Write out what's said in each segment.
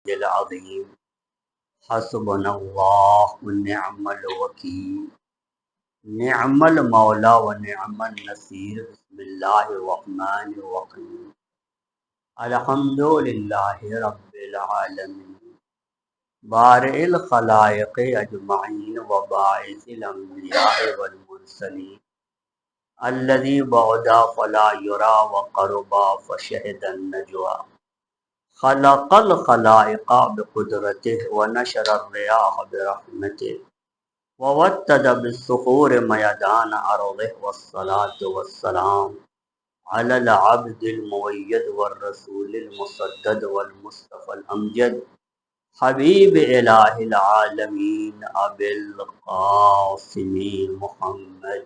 العظیم حسبنا اللہ ونعم الوکیل نعم المولا و نعم النصیر بسم اللہ الرحمن الرحیم الحمد للہ رب العالمین بارئ الخلائق اجمعین و باعث الانبیاء والمرسلین الذی بعدا فلا یرا وقربا فشہد النجوى خلق الخلائق بقدرته ونشر الرياح برحمته ووتد بالصخور ميدان أرضه والصلاة والسلام على العبد المؤيد والرسول المسدد والمصطفى الأمجد حبيب إله العالمين أبي القاسم محمد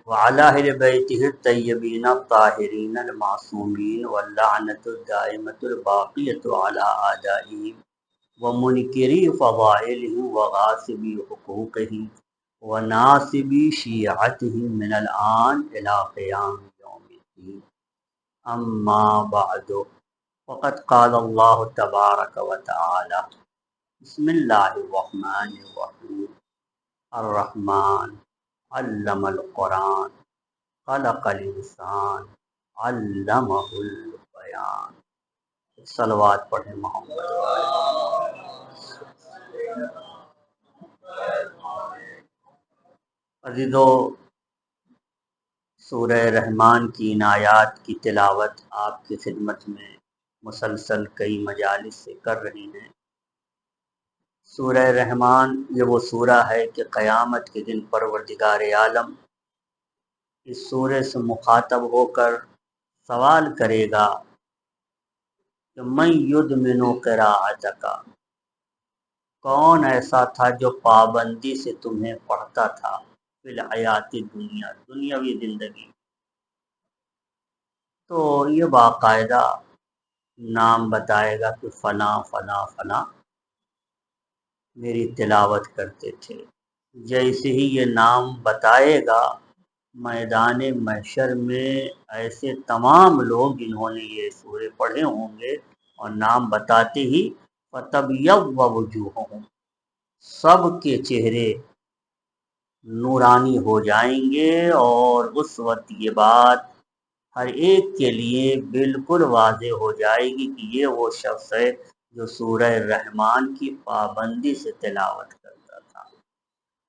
وعلى أهل بيته الطيبين الطاهرين المعصومين واللعنة الدائمة الباقية على أعدائهم ومنكري فضائلهم وغاصبي حقوقه وناصبي شيعتهم من الآن إلى قيام يوم الدين أما بعد فقد قال الله تبارك وتعالى بسم الله الرحمن الرحيم الرحمن علم القرآن خلق الانسان علمہ البیان. صلوات پڑھیں محمد. عزیزو، سورہ رحمان کی ان آیات کی تلاوت آپ کی خدمت میں مسلسل کئی مجالس سے کر رہے ہیں. سورہ رحمان یہ وہ سورہ ہے کہ قیامت کے دن پروردگار عالم اس سورہ سے مخاطب ہو کر سوال کرے گا کہ من یدمن قراءتک، کون ایسا تھا جو پابندی سے تمہیں پڑھتا تھا فی الحیات دنیا، دنیاوی زندگی. تو یہ باقاعدہ نام بتائے گا کہ فلاں فلاں فلاں میری تلاوت کرتے تھے. جیسے ہی یہ نام بتائے گا، میدان محشر میں ایسے تمام لوگ جنہوں نے یہ سورے پڑھے ہوں گے اور نام بتاتے ہی فَتَبْيَضُّ وُجُوهُهُمْ، سب کے چہرے نورانی ہو جائیں گے، اور اس وقت یہ بات ہر ایک کے لیے بالکل واضح ہو جائے گی کہ یہ وہ شخص ہے جو سورہ رحمان کی پابندی سے تلاوت کرتا تھا.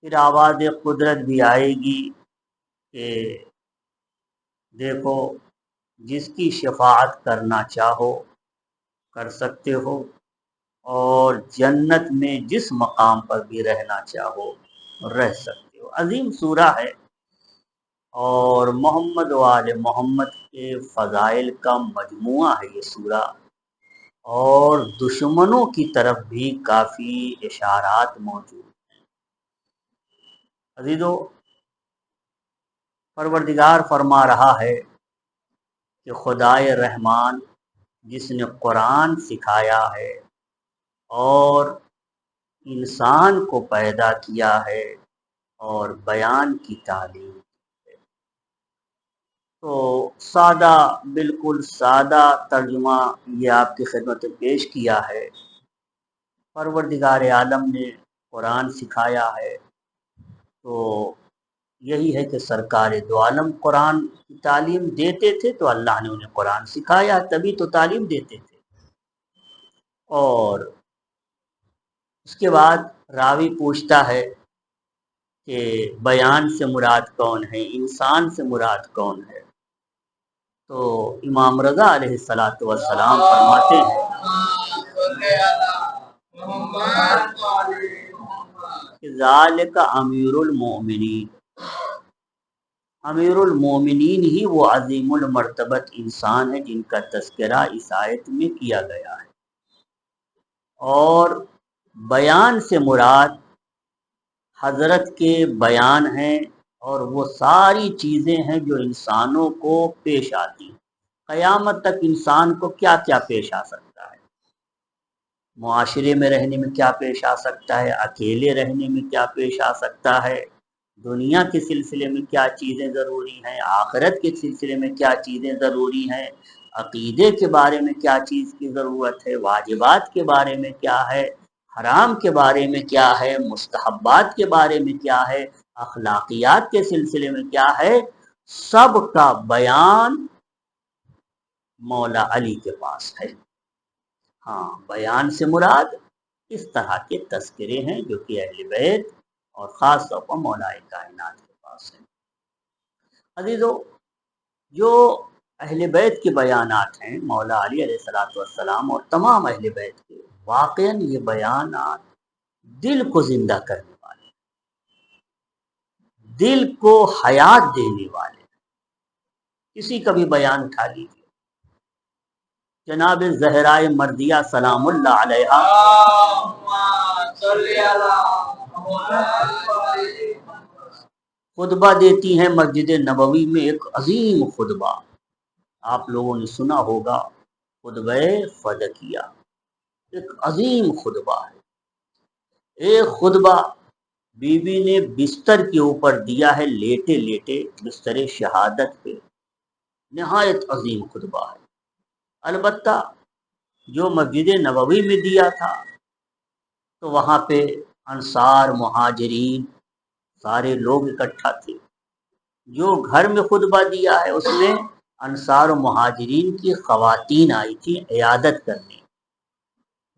پھر آواز قدرت بھی آئے گی کہ دیکھو، جس کی شفاعت کرنا چاہو کر سکتے ہو، اور جنت میں جس مقام پر بھی رہنا چاہو رہ سکتے ہو. عظیم سورہ ہے، اور محمد و آل محمد کے فضائل کا مجموعہ ہے یہ سورہ، اور دشمنوں کی طرف بھی کافی اشارات موجود ہیں. عزیزو، پروردگار فرما رہا ہے کہ خدائے رحمان جس نے قرآن سکھایا ہے اور انسان کو پیدا کیا ہے اور بیان کی تعلیم ہے. تو سادہ، بالکل سادہ ترجمہ یہ آپ کی خدمت میں پیش کیا ہے. پروردگار عالم نے قرآن سکھایا ہے، تو یہی ہے کہ سرکار دو عالم قرآن کی تعلیم دیتے تھے، تو اللہ نے انہیں قرآن سکھایا، تبھی تو تعلیم دیتے تھے. اور اس کے بعد راوی پوچھتا ہے کہ بیان سے مراد کون ہے، انسان سے مراد کون ہے. تو امام رضا علیہ السلام فرماتے ہیں کہ ذالک امیر المؤمنین، امیر المومنین ہی وہ عظیم المرتبت انسان ہے جن کا تذکرہ اس آیت میں کیا گیا ہے. اور بیان سے مراد حضرت کے بیان ہیں، اور وہ ساری چیزیں ہیں جو انسانوں کو پیش آتی ہیں. قیامت تک انسان کو کیا کیا پیش آ سکتا ہے، معاشرے میں رہنے میں کیا پیش آ سکتا ہے، اکیلے رہنے میں کیا پیش آ سکتا ہے، دنیا کے سلسلے میں کیا چیزیں ضروری ہیں، آخرت کے سلسلے میں کیا چیزیں ضروری ہیں، عقیدے کے بارے میں کیا چیز کی ضرورت ہے، واجبات کے بارے میں کیا ہے، حرام کے بارے میں کیا ہے، مستحبات کے بارے میں کیا ہے، اخلاقیات کے سلسلے میں کیا ہے، سب کا بیان مولا علی کے پاس ہے۔ ہاں، بیان سے مراد اس طرح کے تذکرے ہیں جو کہ اہل بیت اور خاص طور پر مولا کائنات کے پاس ہیں۔ عزیزو، جو اہل بیت کے بیانات ہیں، مولا علی علیہ الصلوۃ والسلام اور تمام اہل بیت کے، واقعاً یہ بیانات دل کو زندہ کرنے والے، دل کو حیات دینے والے۔ کسی کا بھی بیان اٹھا لیجیے، جناب زہرائے مردیہ سلام اللہ علیہا خطبہ دیتی ہیں مسجد نبوی میں، ایک عظیم خطبہ آپ لوگوں نے سنا ہوگا، خطبہ فدکیہ، ایک عظیم خطبہ ہے۔ ایک خطبہ بی بی نے بستر کے اوپر دیا ہے، لیٹے لیٹے بستر شہادت پہ، نہایت عظیم خطبہ ہے۔ البتہ جو مسجد نبوی میں دیا تھا تو وہاں پہ انصار، مہاجرین، سارے لوگ اکٹھا تھے۔ جو گھر میں خطبہ دیا ہے اس میں انصار و مہاجرین کی خواتین آئی تھی عیادت کرنے،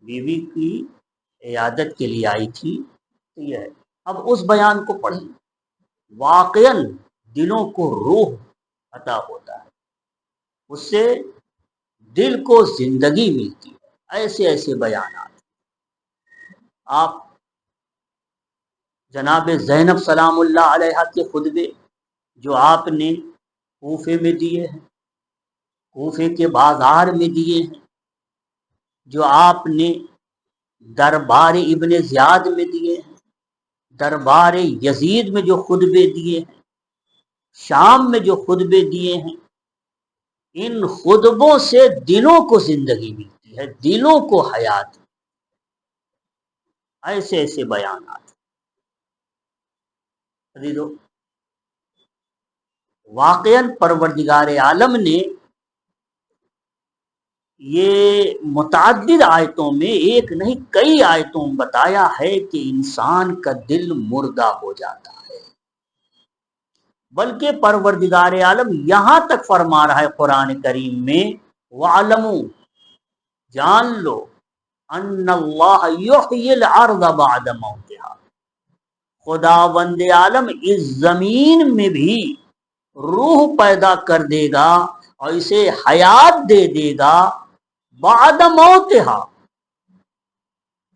بیوی کی عیادت کے لیے آئی تھی۔ تو یہ ہے، اب اس بیان کو پڑھیں، واقعاً دلوں کو روح عطا ہوتا ہے، اس سے دل کو زندگی ملتی ہے۔ ایسے ایسے بیانات آپ جناب زینب سلام اللہ علیہا کے خطبے جو آپ نے کوفے میں دیے ہیں، کوفے کے بازار میں دیے ہیں، جو آپ نے دربار ابن زیاد میں دیے ہیں، دربار یزید میں جو خطبے دیے ہیں، شام میں جو خطبے دیے ہیں، ان خطبوں سے دلوں کو زندگی ملتی ہے، دلوں کو حیات۔ ایسے ایسے بیانات واقعاً پروردگار عالم نے یہ متعدد آیتوں میں، ایک نہیں کئی آیتوں میں بتایا ہے کہ انسان کا دل مردہ ہو جاتا ہے۔ بلکہ پروردگار عالم یہاں تک فرما رہا ہے قرآن کریم میں، وَعَلَمُوا، جان لو، ان اللہ یحیی الارض بعد موتہا، خداوند عالم اس زمین میں بھی روح پیدا کر دے گا اور اسے حیات دے دے گا بعد موتہا،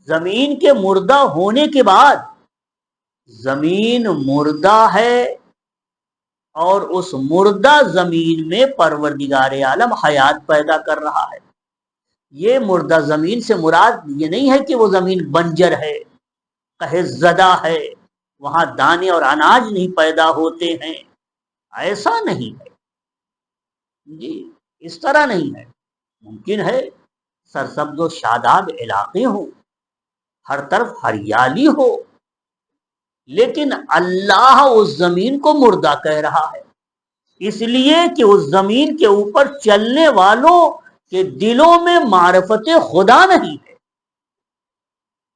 زمین کے مردہ ہونے کے بعد۔ زمین مردہ ہے اور اس مردہ زمین میں پروردگار عالم حیات پیدا کر رہا ہے۔ یہ مردہ زمین سے مراد یہ نہیں ہے کہ وہ زمین بنجر ہے، قحط زدہ ہے، وہاں دانے اور اناج نہیں پیدا ہوتے ہیں، ایسا نہیں ہے جی، اس طرح نہیں ہے۔ ممکن ہے سرسبز و شاداب علاقے ہوں، ہر طرف ہریالی ہو، لیکن اللہ اس زمین کو مردہ کہہ رہا ہے، اس لیے کہ اس زمین کے اوپر چلنے والوں کے دلوں میں معرفت خدا نہیں ہے،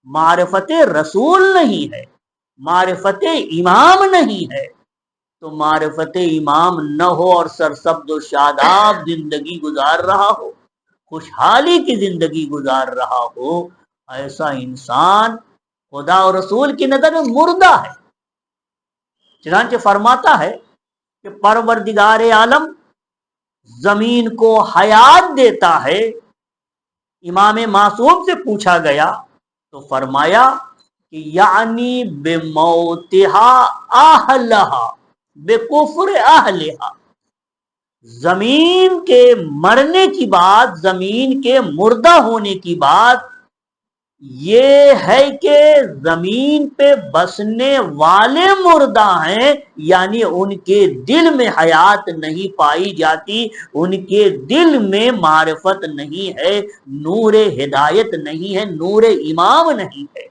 معرفت رسول نہیں ہے، معرفت امام نہیں ہے۔ تو معرفت امام نہ ہو اور سرسبز و شاداب زندگی گزار رہا ہو، خوشحالی کی زندگی گزار رہا ہو، ایسا انسان خدا اور رسول کی نظر میں مردہ ہے۔ چنانچہ فرماتا ہے کہ پروردگار عالم زمین کو حیات دیتا ہے۔ امام معصوم سے پوچھا گیا تو فرمایا کہ یعنی بموتہا اہلہا بکفر اہلہا، زمین کے مرنے کی بات، زمین کے مردہ ہونے کی بات یہ ہے کہ زمین پہ بسنے والے مردہ ہیں، یعنی ان کے دل میں حیات نہیں پائی جاتی، ان کے دل میں معرفت نہیں ہے، نور ہدایت نہیں ہے، نور امام نہیں ہے۔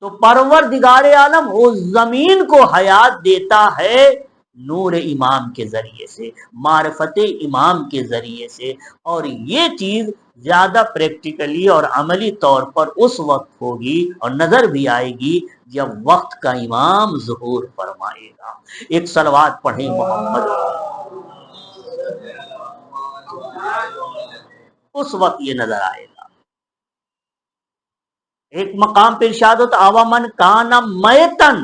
تو پروردگار عالم اس زمین کو حیات دیتا ہے نور امام کے ذریعے سے، معرفت امام کے ذریعے سے، اور یہ چیز زیادہ پریکٹیکلی اور عملی طور پر اس وقت ہوگی اور نظر بھی آئے گی جب وقت کا امام ظہور فرمائے گا۔ ایک صلوات پڑھیں محمد، اس وقت یہ نظر آئے گا۔ ایک مقام پہ ارشاد ہوتا اوامن کانا میتن،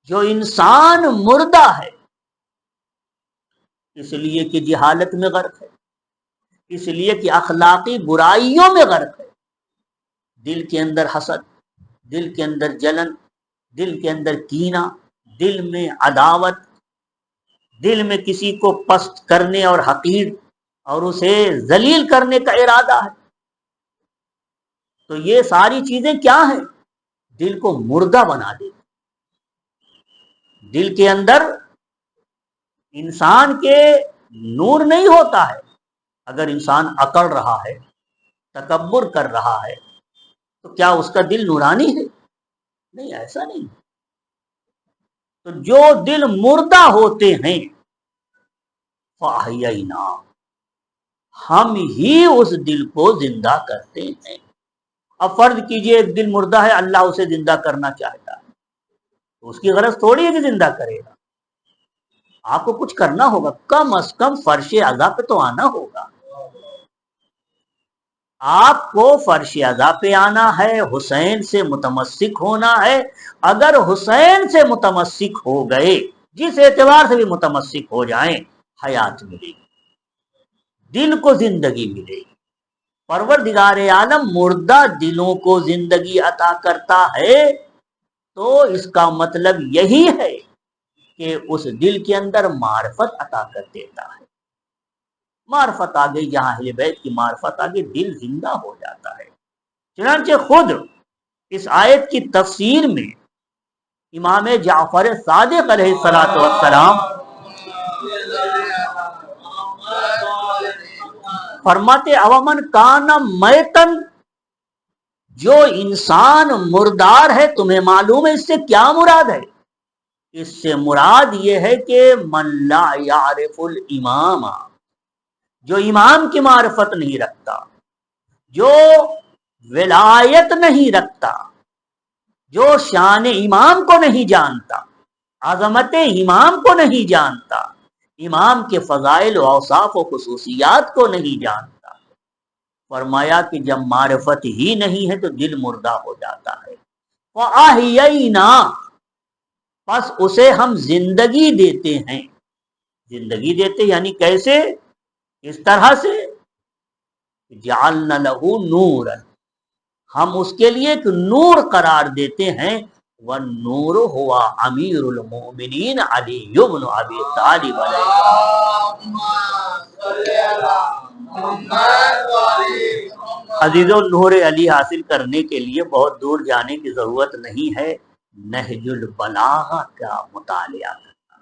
جو انسان مردہ ہے اس لیے کہ جہالت میں غرق ہے، اس لیے کہ اخلاقی برائیوں میں غرق ہے، دل کے اندر حسد، دل کے اندر جلن، دل کے اندر کینہ، دل میں عداوت، دل میں کسی کو پست کرنے اور حقیر اور اسے ذلیل کرنے کا ارادہ ہے۔ تو یہ ساری چیزیں کیا ہیں؟ دل کو مردہ بنا دیتی۔ دل کے اندر انسان کے نور نہیں ہوتا ہے۔ اگر انسان اکڑ رہا ہے، تکبر کر رہا ہے، تو کیا اس کا دل نورانی ہے؟ نہیں، ایسا نہیں۔ تو جو دل مردہ ہوتے ہیں فَأَحْيَيْنَا، ہم ہی اس دل کو زندہ کرتے ہیں۔ اب فرض کیجئے ایک دل مردہ ہے، اللہ اسے زندہ کرنا چاہتا ہے، تو اس کی غرض تھوڑی ہے کہ زندہ کرے گا۔ آپ کو کچھ کرنا ہوگا، کم از کم فرش عزا پہ تو آنا ہوگا۔ آپ کو فرش عزا پہ آنا ہے، حسین سے متمسک ہونا ہے۔ اگر حسین سے متمسک ہو گئے، جس اعتبار سے بھی متمسک ہو جائیں، حیات ملے گی، دل کو زندگی ملے گی۔ پروردگار عالم مردہ دلوں کو زندگی عطا کرتا ہے، تو اس کا مطلب یہی ہے کہ اس دل کے اندر معرفت عطا کر دیتا ہے۔ معرفت آ گئی، جہاں اہل بیت کی معرفت آ گئی، دل زندہ ہو جاتا ہے۔ چنانچہ خود اس آیت کی تفسیر میں امام جعفر صادق علیہ السلام فرماتے اوامن کانا میتن، جو انسان مردار ہے، تمہیں معلوم ہے اس سے کیا مراد ہے؟ اس سے مراد یہ ہے کہ من لا یعرف الامام، جو امام کی معرفت نہیں رکھتا، جو ولایت نہیں رکھتا، جو شان امام کو نہیں جانتا، عظمت امام کو نہیں جانتا، امام کے فضائل و اوصاف و خصوصیات کو نہیں جانتا۔ فرمایا کہ جب معرفت ہی نہیں ہے تو دل مردہ ہو جاتا ہے۔ وَأَحْيَيْنَا، پس اسے ہم زندگی دیتے ہیں۔ زندگی دیتے یعنی کیسے؟ اس طرح سے جعلنا لہو نورا، ہم اس کے لیے ایک نور قرار دیتے ہیں۔ والنور ہوا امیر المؤمنین علی بن ابی طالب علیہ۔ عزیزو، نور علی حاصل کرنے کے لیے بہت دور جانے کی ضرورت نہیں ہے، نہج البلاغہ کا مطالعہ کرنا،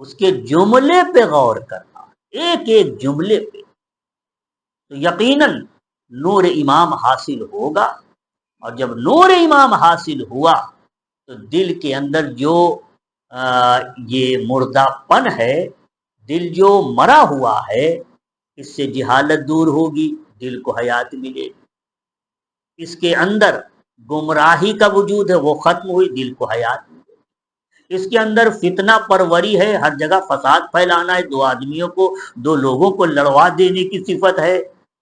اس کے جملے پہ غور کرنا، ایک ایک جملے پہ، تو یقیناً نور امام حاصل ہوگا۔ اور جب نور امام حاصل ہوا تو دل کے اندر جو یہ مردہ پن ہے، دل جو مرا ہوا ہے، اس سے جہالت دور ہوگی، دل کو حیات ملے گی۔ اس کے اندر گمراہی کا وجود ہے، وہ ختم ہوئی، دل کو حیات ملے گی۔ اس کے اندر فتنہ پروری ہے، ہر جگہ فساد پھیلانا ہے، دو آدمیوں کو، دو لوگوں کو لڑوا دینے کی صفت ہے،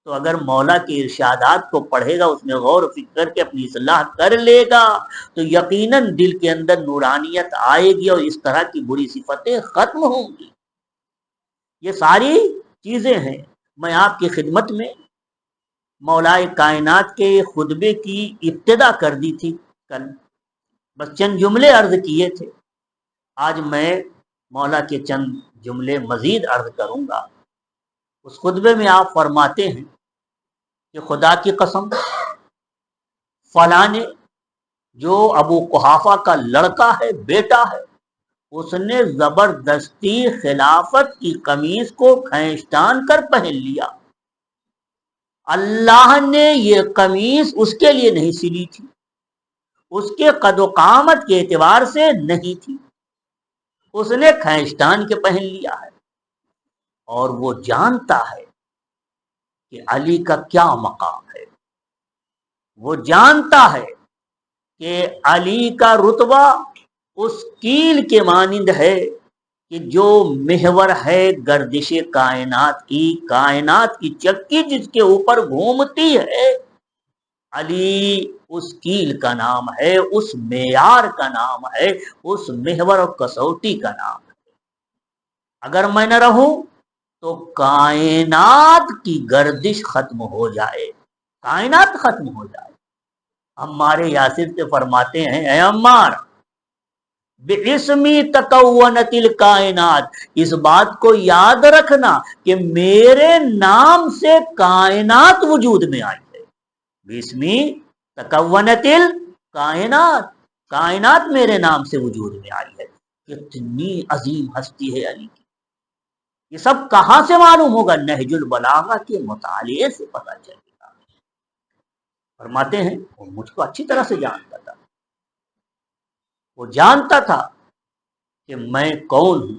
تو اگر مولا کے ارشادات کو پڑھے گا، اس میں غور و فکر کر کے اپنی اصلاح کر لے گا، تو یقیناً دل کے اندر نورانیت آئے گی اور اس طرح کی بری صفتیں ختم ہوں گی۔ یہ ساری چیزیں ہیں۔ میں آپ کی خدمت میں مولائے کائنات کے خطبے کی ابتدا کر دی تھی کل، بس چند جملے عرض کیے تھے۔ آج میں مولا کے چند جملے مزید عرض کروں گا۔ اس خطبے میں آپ فرماتے ہیں کہ خدا کی قسم، فلاں نے، جو ابو قحافہ کا لڑکا ہے، بیٹا ہے، اس نے زبردستی خلافت کی قمیص کو کھینچتان کر پہن لیا۔ اللہ نے یہ قمیص اس کے لیے نہیں سلی تھی، اس کے قد و قامت کے اعتبار سے نہیں تھی، اس نے کھینچتان کے پہن لیا ہے، اور وہ جانتا ہے کہ علی کا کیا مقام ہے، وہ جانتا ہے کہ علی کا رتبہ اس کیل کے مانند ہے کہ جو محور ہے گردش کائنات کی چکی جس کے اوپر گھومتی ہے، علی اس کیل کا نام ہے، اس معیار کا نام ہے، اس محور اور کسوٹی کا نام ہے۔ اگر میں نہ رہوں تو کائنات کی گردش ختم ہو جائے، کائنات ختم ہو جائے۔ عمار یاسر سے فرماتے ہیں، اے عمار، بِاسْمِی تَکَوَّنَتِ الْکائنات، اس بات کو یاد رکھنا کہ میرے نام سے کائنات وجود میں آئی ہے۔ بِاسْمِی تَکَوَّنَتِ الْکائنات، کائنات میرے نام سے وجود میں آئی ہے۔ کتنی عظیم ہستی ہے علی کی، یہ سب کہاں سے معلوم ہوگا؟ نہج البلاغہ کے مطالعے سے پتہ چلے گا۔ فرماتے ہیں وہ مجھ کو اچھی طرح سے جانتا تھا، وہ جانتا تھا کہ میں کون ہوں۔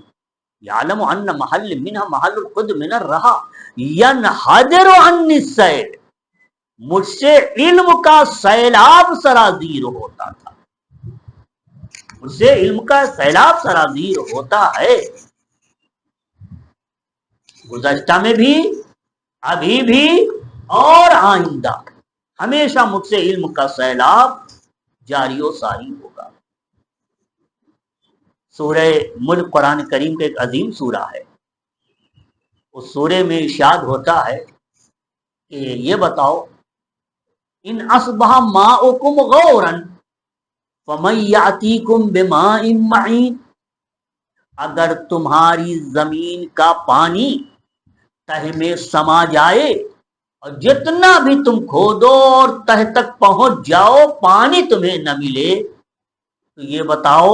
یعلم ان محل منها محل القد من الرہا ینحدر عنی السیل، مجھ سے علم کا سیلاب سرازیر ہوتا تھا، مجھ سے علم کا سیلاب سرازیر ہوتا ہے، گزشتہ میں بھی، ابھی بھی، اور آئندہ ہمیشہ مجھ سے علم کا سیلاب جاری و ساری ہوگا۔ سورہ ملک قرآن کریم کا ایک عظیم سورہ ہے، اس سورے میں ارشاد ہوتا ہے کہ یہ بتاؤ، ان اصبح ماؤکم غورا فمن یاتیکم بماء معین، اگر تمہاری زمین کا پانی تہ میں سما جائے اور جتنا بھی تم کھودو اور تہ تک پہنچ جاؤ پانی تمہیں نہ ملے، تو یہ بتاؤ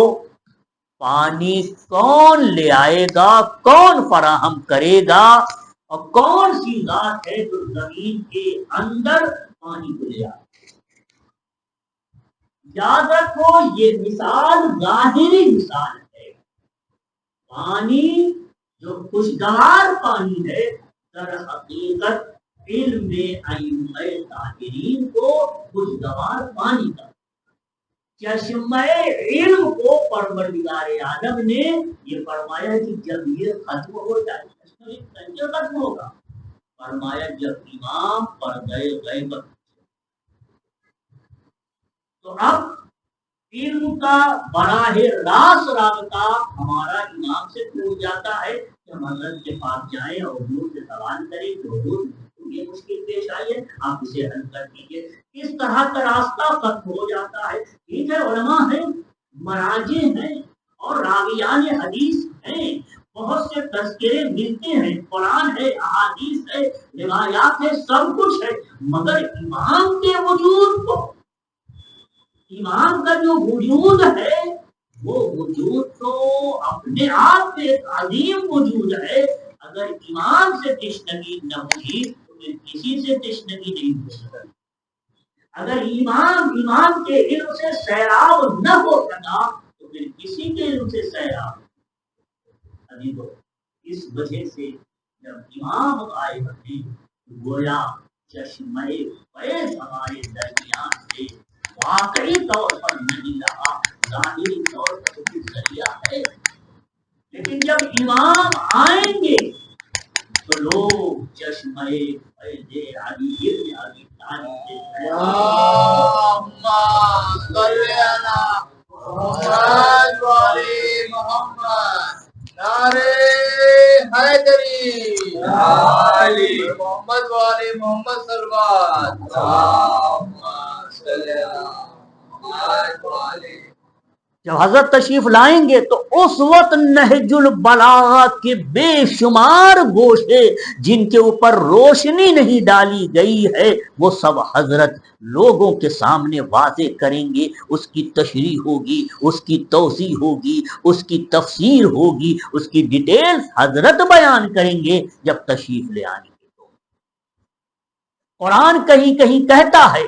پانی کون لے آئے گا، کون فراہم کرے گا، اور کون سی ذات ہے جو زمین کے اندر پانی کو لے آئے؟ یاد رکھو یہ مثال ظاہری مثال ہے، پانی جو خوشگوار پانی ہے در حقیقت علم ائمہ طاہرین کو خوشگوار پانی کا چشمہ علم کو پروردگار عالم نے یہ فرمایا کہ جب یہ ختم ہو جائے، ختم ہوگا، فرمایا جب امام پردہ غیبت، تو اب علم کا براہ راست رابطہ ہمارا امام سے ٹوٹ جاتا ہے کہ ہم حضرت کے پاس جائیں اور حضور سے سوال کریں کہ حضور یہ مشکل پیش آئی ہے، آپ اسے حل کر دیجیے۔ اس طرح کا راستہ ختم ہو جاتا ہے۔ ٹھیک ہے، علماء ہیں، مراجع ہیں، اور راویان حدیث ہیں، بہت سے تذکرے ملتے ہیں، قرآن ہے، احادیث ہے، روایات ہے، سب کچھ ہے، مگر امام کے وجود کو، امام کا جو وجود ہے وہ وجود تو اپنے آپ میں ایک عظیم وجود ہے۔ اگر امام سے تشنگی نہ ہوگی تو پھر کسی سے تشنگی نہیں ہو سکتی۔ اگر امام کے علم سے سیراب نہ ہو سکا تو پھر کسی کے علم سے سیراب ابھی تو اس وجہ سے جب امام آئے ہوتے گویا چشمہ فیض ہمارے درمیان سے واقعی طور پر نہیں رہا، ظاہری طور پر بھی ذریعہ ہے، لیکن جب امام آئیں گے تو لوگ چشمہ فیض علی ابن ابی طالب سے اللہم صلی علی محمد و علی محمد، نعرہ حیدری، علی محمد و علی محمد صلوات، جب حضرت تشریف لائیں گے تو اس وقت نہج البلاغہ کے بے شمار گوشے جن کے اوپر روشنی نہیں ڈالی گئی ہے وہ سب حضرت لوگوں کے سامنے واضح کریں گے، اس کی تشریح ہوگی، اس کی توضیح ہوگی، اس کی تفسیر ہوگی، اس کی ڈیٹیلز حضرت بیان کریں گے جب تشریف لے آئیں گے۔ تو قرآن کہیں کہیں کہتا ہے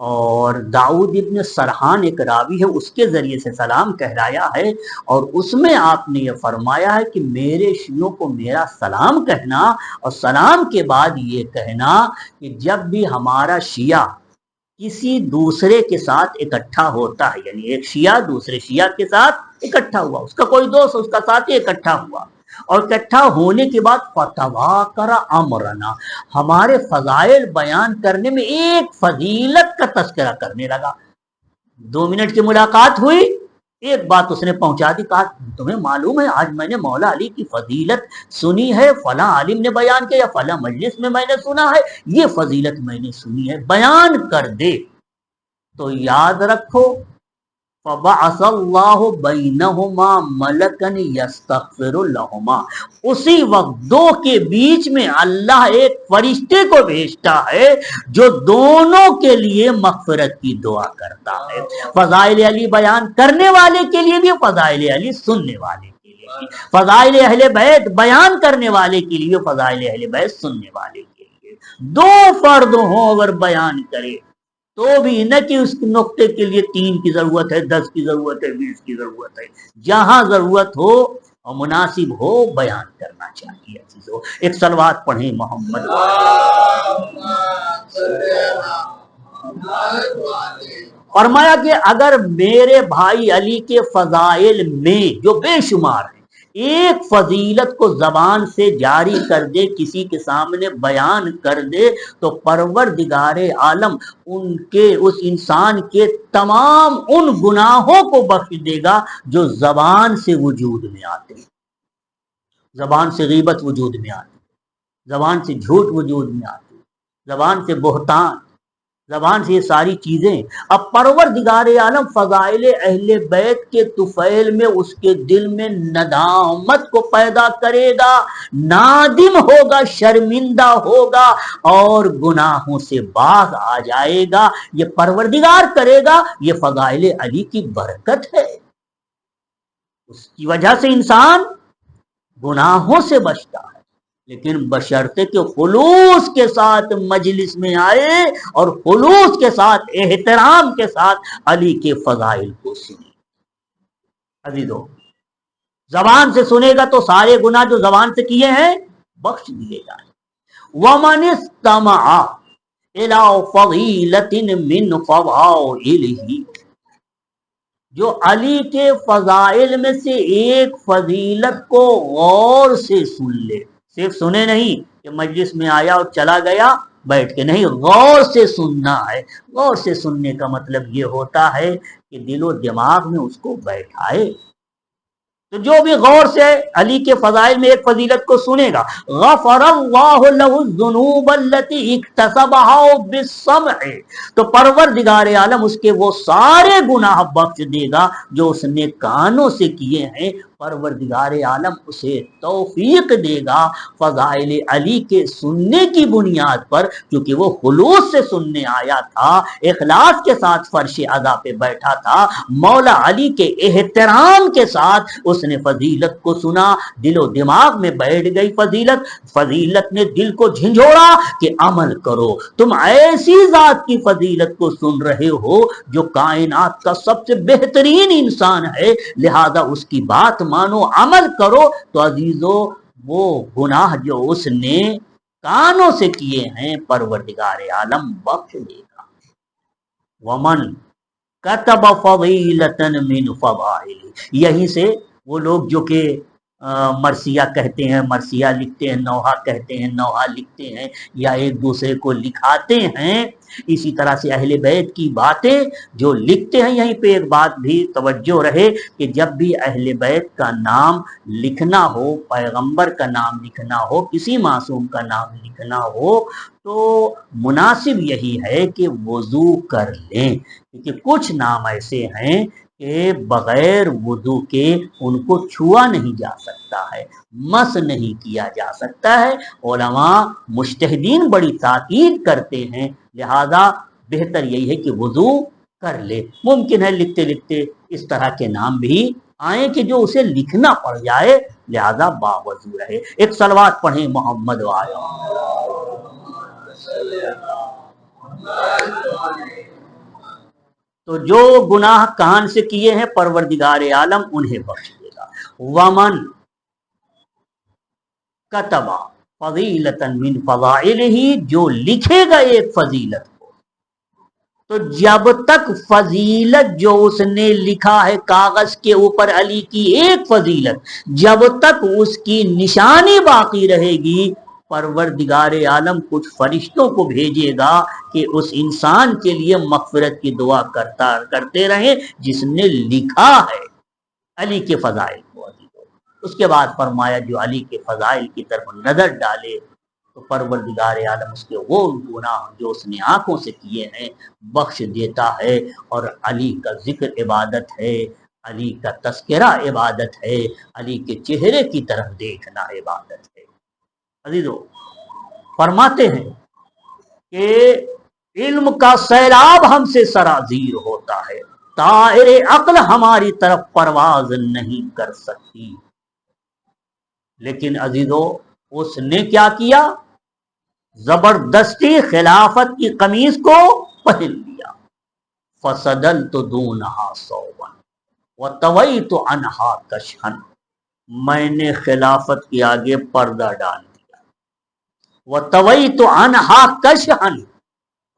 اور داؤد ابن سرحان ایک راوی ہے، اس کے ذریعے سے سلام کہلایا ہے، اور اس میں آپ نے یہ فرمایا ہے کہ میرے شیعوں کو میرا سلام کہنا، اور سلام کے بعد یہ کہنا کہ جب بھی ہمارا شیعہ کسی دوسرے کے ساتھ اکٹھا ہوتا ہے، یعنی ایک شیعہ دوسرے شیعہ کے ساتھ اکٹھا ہوا، اس کا کوئی دوست اس کا ساتھی اکٹھا ہوا، اور اکٹھا ہونے کے بعد فتواکر امرنا، ہمارے فضائل بیان کرنے میں ایک فضیلت کا تذکرہ کرنے لگا، 2 منٹ کی ملاقات ہوئی، ایک بات اس نے پہنچا دی، کہا تمہیں معلوم ہے آج میں نے مولا علی کی فضیلت سنی ہے، فلاں عالم نے بیان کیا، یا فلاں مجلس میں میں نے سنا ہے، یہ فضیلت میں نے سنی ہے، بیان کر دے تو یاد رکھو فبعث اللہ بینہما ملکن یستغفر لہما، اسی وقت دو کے بیچ میں اللہ ایک فرشتے کو بھیجتا ہے جو دونوں کے لیے مغفرت کی دعا کرتا ہے، فضائل علی بیان کرنے والے کے لیے بھی، فضائل علی سننے والے کے لیے بھی، فضائل اہل بیت بیان کرنے والے کے لیے، فضائل اہل بیت سننے والے کے لیے، دو فرد ہوں اگر بیان کرے تو بھی نہ کہ اس نقطے کے لیے 3 کی ضرورت ہے، 10 کی ضرورت ہے، 20 کی ضرورت ہے، جہاں ضرورت ہو اور مناسب ہو بیان کرنا چاہیے عزیزو۔ ایک صلوات پڑھیں محمد۔ فرمایا کہ اگر میرے بھائی علی کے فضائل میں جو بے شمار ہیں ایک فضیلت کو زبان سے جاری کر دے، کسی کے سامنے بیان کر دے، تو پروردگار عالم ان کے اس انسان کے تمام ان گناہوں کو بخش دے گا جو زبان سے وجود میں آتے ہیں، زبان سے غیبت وجود میں آتی، زبان سے جھوٹ وجود میں آتی، زبان سے بہتان، زبان سے یہ ساری چیزیں۔ اب پروردگار عالم فضائل اہل بیت کے طفیل میں اس کے دل میں ندامت کو پیدا کرے گا، نادم ہوگا، شرمندہ ہوگا، اور گناہوں سے باز آ جائے گا، یہ پروردگار کرے گا، یہ فضائل علی کی برکت ہے، اس کی وجہ سے انسان گناہوں سے بچتا ہے، لیکن بشرطے کہ خلوص کے ساتھ مجلس میں آئے اور خلوص کے ساتھ احترام کے ساتھ علی کے فضائل کو سنے۔ عزیزو، زبان سے سنے گا تو سارے گناہ جو زبان سے کیے ہیں بخش دیے جائیں۔ وَمَنِ اسْتَمَعَ إِلَىٰ فَضِيلَةٍ مِّن فَضَائِلِهِ، جو علی کے فضائل میں سے ایک فضیلت کو غور سے سن لے، صرف سنے نہیں کہ مجلس میں آیا اور چلا گیا بیٹھ کے، نہیں، غور سے سننا ہے۔ غور سے سننے کا مطلب یہ ہوتا ہے کہ دل و دماغ میں اس کو بیٹھائے، تو جو بھی غور سے علی کے فضائل میں ایک فضیلت کو سنے گا، غفر اللہ لہ الذنوب التي اکتسبها بالسمع، تو پروردگار عالم اس کے وہ سارے گناہ بخش دے گا جو اس نے کانوں سے کیے ہیں، پروردگار عالم اسے توفیق دے گا فضائل علی کے سننے کی بنیاد پر، کیونکہ وہ خلوص سے سننے آیا تھا، اخلاص کے ساتھ فرش عزا پہ بیٹھا تھا، مولا علی کے احترام کے ساتھ اس نے فضیلت کو سنا، دل و دماغ میں بیٹھ گئی فضیلت، فضیلت نے دل کو جھنجھوڑا کہ عمل کرو، تم ایسی ذات کی فضیلت کو سن رہے ہو جو کائنات کا سب سے بہترین انسان ہے، لہذا اس کی بات مانو، عمل کرو، تو عزیزو وہ گناہ جو اس نے کانوں سے کیے ہیں پروردگار عالم بخش دے گا۔ ومن کتب فضیلۃ من فضائل، یہیں سے وہ لوگ جو کہ مرثیہ کہتے ہیں، مرثیہ لکھتے ہیں، نوحہ کہتے ہیں، نوحہ لکھتے ہیں، یا ایک دوسرے کو لکھاتے ہیں، اسی طرح سے اہل بیت کی باتیں جو لکھتے ہیں، یہیں پہ ایک بات بھی توجہ رہے کہ جب بھی اہل بیت کا نام لکھنا ہو، پیغمبر کا نام لکھنا ہو، کسی معصوم کا نام لکھنا ہو، تو مناسب یہی ہے کہ وضو کر لیں، کیونکہ کچھ نام ایسے ہیں کہ بغیر وضو کے ان کو چھوا نہیں جا سکتا ہے، مس نہیں کیا جا سکتا ہے، علماء مجتہدین بڑی تاکید کرتے ہیں، لہذا بہتر یہی ہے کہ وضو کر لے۔ ممکن ہے لکھتے لکھتے اس طرح کے نام بھی آئیں کہ جو اسے لکھنا پڑ جائے، لہذا باوضو رہے۔ ایک صلوات پڑھیں محمد وآلہ۔ تو جو گناہ کان سے کیے ہیں پروردگار عالم انہیں بخش دے گا. ومن کتبا فضیلتن من فضائلہ، جو لکھے گا ایک فضیلت کو، تو جب تک فضیلت جو اس نے لکھا ہے کاغذ کے اوپر علی کی ایک فضیلت، جب تک اس کی نشانی باقی رہے گی، پروردگار عالم کچھ فرشتوں کو بھیجے گا کہ اس انسان کے لیے مغفرت کی دعا کرتے رہیں جس نے لکھا ہے علی کے فضائل کو. اس کے بعد فرمایا جو علی کے فضائل کی طرف نظر ڈالے تو پروردگار عالم اس کے وہ گناہ جو اس نے آنکھوں سے کیے ہیں بخش دیتا ہے. اور علی کا ذکر عبادت ہے، علی کا تذکرہ عبادت ہے، علی کے چہرے کی طرف دیکھنا عبادت ہے. عزیزو فرماتے ہیں کہ علم کا سیلاب ہم سے سرازیر ہوتا ہے، طائر عقل ہماری طرف پرواز نہیں کر سکتی. لیکن عزیزو اس نے کیا کیا؟ زبردستی خلافت کی قمیص کو پہن لیا. فصدلت دونہا صوبا وطویت عنہا کشحا، میں نے خلافت کے آگے پردہ ڈال دیا. وطویت عنہا کشحا،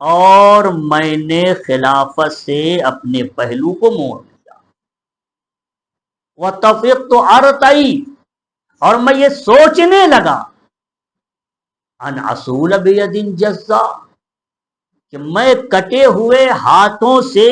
اور میں نے خلافت سے اپنے پہلو کو موڑ لیا. وطفقت ارتعی، اور میں یہ سوچنے لگا ان اصول بید جزا، کہ میں کٹے ہوئے ہاتھوں سے